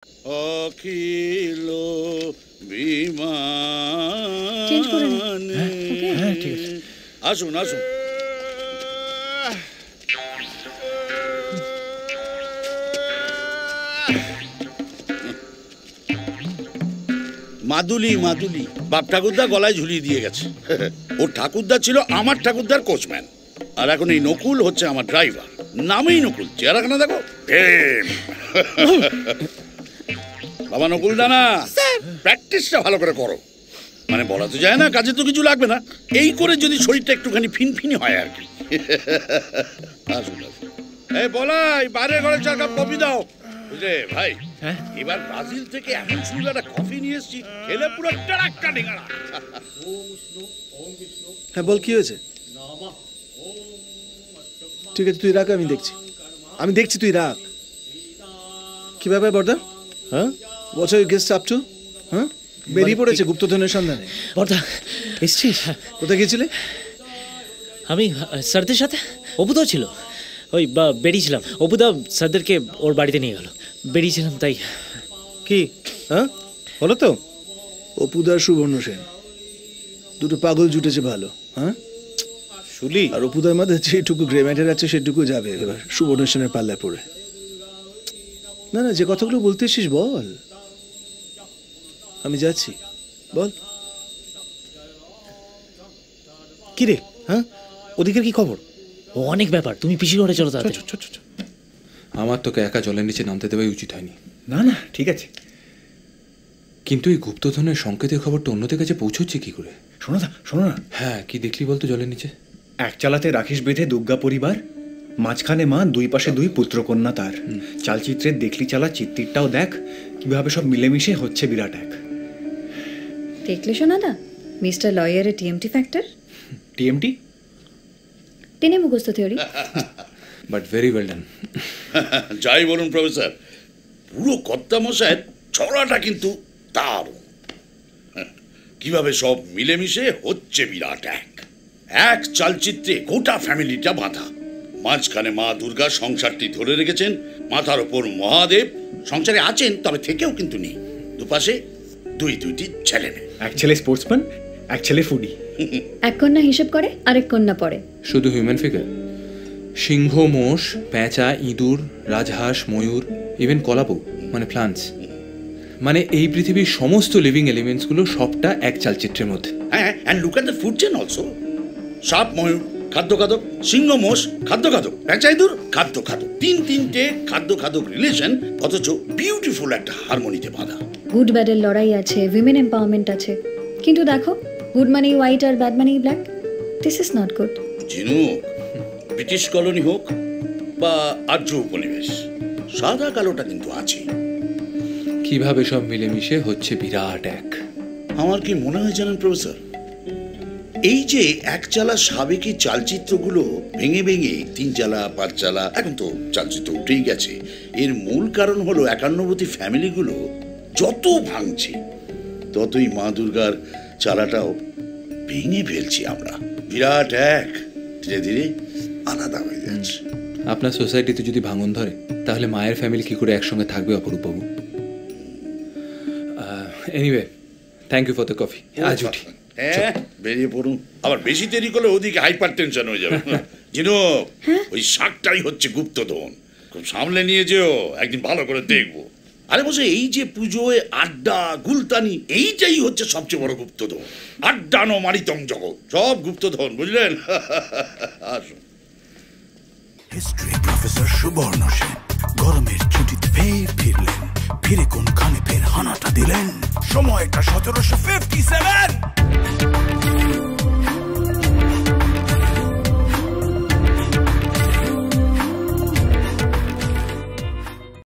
অখিল বিমান। আসুন আসুন। মাদুলি মাদুলি বাপ ঠাকুরদা গলায় ঝুলিয়ে দিয়ে গেছে। ওর ঠাকুরদা ছিল আমার ঠাকুরদার কোচম্যান, আর এখন এই নকুল হচ্ছে আমার ড্রাইভার। নামেই নকুল, চেহারাখানা দেখো। বাবা নকুল দানা, প্র্যাকটিসটা ভালো করে করো। মানে বলা তো যায় না, কাজে তো কিছু লাগবে না, এই করে যদি শরীরটা একটুখানি ফিনফিনি হয় আর কি। আসুন আসুন। এই বলাই, বাইরে ঘরে 4 কাপ কফি দাও। বুঝলে ভাই, এবার ব্রাজিল থেকে এমন সুন্দর একটা কফি নিয়ে এসেছি, খেলে পুরো টাটকা ডিঙাড়া। হ্যাঁ বল, কি হয়েছে? ঠিক আছে তুই রাখ, আমি দেখছি তুই রাখ। কি ব্যাপার বর্দা? হ্যাঁ, what's are you get up to? হ্যাঁ, বেরিয়ে পড়েছে গুপ্তধনের সন্ধানে। বর্দা এসছিস? কোথায় গিয়েছিলে? আমি স্যারদের সাথে। অপুদাও ছিল, ওই বেরিয়েছিলাম। অপুদা স্যারদেরকে ওর বাড়িতে নিয়ে গেল, বেরিয়েছিলাম তাই। কি হ্যাঁ বলো তো? অপুদার সুবর্ণ সেন দুটো পাগল জুটেছে ভালো। হ্যাঁ শুলি, আর অপুদার মধ্যে যেটুকু গ্রে ম্যাটার আছে সেটুকু যাবে এবার সুবর্ণ সেনের পাল্লায় পড়ে। না না, যে কথাগুলো বলতে এসিস বল। আমি যাচ্ছি, বল। কি রে? হ্যাঁ, ওদিকের কি খবর? অনেক ব্যাপার, তুমি পিসি ঘরে চলো তাড়াতাড়ি। আমার তোকে একা জলের নিচে নামতে দেওয়াই উচিত হয়নি। না না ঠিক আছে, কিন্তু এই গুপ্তধনের সংকেতের খবরটা অন্যদের কাছে পৌঁছচ্ছে কি করে? শোনো না। হ্যাঁ, কি দেখলি বলতো জলের নিচে? এক চালাতে রাকেশ বেঁধে দুর্গা পরিবার, মাঝখানে মা, 2 পাশে 2 পুত্রকন্যা তার। চালচিত্রের দেখলি চালা চিত্রটাও দেখ, কিভাবে সব মিলেমিশে হচ্ছে বিরাট এক। দেখলে শোনাদা, মিস্টার লয়ারের টিএমটি ফ্যাক্টর। টিএমটি টেনে মুখস্থ theory, but very well done. যাই বলুন প্রফেসর, পুরো কর্তা মশাইয়ের ছড়াটা কিন্তু দারুণ। কিভাবে সব মিলেমিশে হচ্ছে বিরাট এক চালচিত্রে গোটা ফ্যামিলিটা বাঁধা। মাঝখানে মা দুর্গা সংসারটি ধরে রেখেছেন, মাথার ওপর মহাদেব সংসারে আছেন, তবে থেকেও কিন্তু নেই। দুপাশে দুইটি ছেলে মেয়ে, এক ছেলে স্পোর্টসম্যান, এক ছেলে ফুডি। এক কন্যা হিসেব করে, আরেক কন্যা পড়ে। শুধু হিউম্যান ফিগার, সিংহ, মোষ, পেঁচা, ইঁদুর, রাজহাঁস, ময়ূর, ইভেন কলাপো মানে প্লান্টস, মানে এই পৃথিবীর সমস্ত লিভিং এলিমেন্টসগুলো সবটা এক চালচিত্রের মধ্যে। হ্যাঁ, and look at the food chain also. সাপ ময়ূর খাদ্য খাদক, সিংহ মোষ খাদ্য খাদক, পেঁচা ইঁদুর খাদ্য খাদক, তিনটে খাদ্য খাদক রিলেশন, অথচ বিউটিফুল একটা হারমোনিতে বাঁধা। গুড ব্যাডের লড়াই আছে, উইমেন এম্পাওয়ারমেন্ট আছে, কিন্তু দেখো গুড মানি হোয়াইট আর bad money black. This is not good. Jhinuk, British colony হোক বা আর্য উপনিবেশ, সাদা কালোটা কিন্তু আছে। কিভাবে সব মিলেমিশে হচ্ছে বিরাট এক। আমার কি মনে হয় জানেন প্রফেসর, এই যে একচালা সাবেকি চালচিত্রগুলো ভেঙে ভেঙে 3 চালা 5 চালা, এখন তো চালচিত্র উঠেই গেছে, এর মূল কারণ হলো একান্নবর্তী ফ্যামিলিগুলো যত ভাঙছে ততই মা দুর্গার চালাটাও ভেঙে ফেলছি আমরা। বিরাট এক ধীরে ধীরে আলাদা হয়ে যাচ্ছে। আপনার সোসাইটিতে যদি ভাঙন ধরে তাহলে মায়ের ফ্যামিলি কি করে একসঙ্গে থাকবে অপরূপবাবু? Anyway, thank you for the coffee. আজ উঠি। হ্যাঁ, বেরিয়ে পড়ুন, আবার বেশি দেরি করলে ওদিকে হাইপার টেনশন হয়ে যাবে। ঝিনুক, ওই শাকটাই হচ্ছে গুপ্তধন, খুব সামলে নিয়ে যেও, একদিন ভালো করে দেখবো। আরে বসে, এই যে পুজোয় আড্ডা গুলতানি, এইটাই হচ্ছে সবচেয়ে বড় গুপ্তধন। আড্ডানো মারিতং জগৎ, সব গুপ্তধন, বুঝলেন? আসুন। হিস্ট্রি প্রফেসর সুবর্ণ সেন গরমের ছুটিতে ফিরলেন, ফিরে কোনখানে ফের হানাটা দিলেন। সময়টা 1757।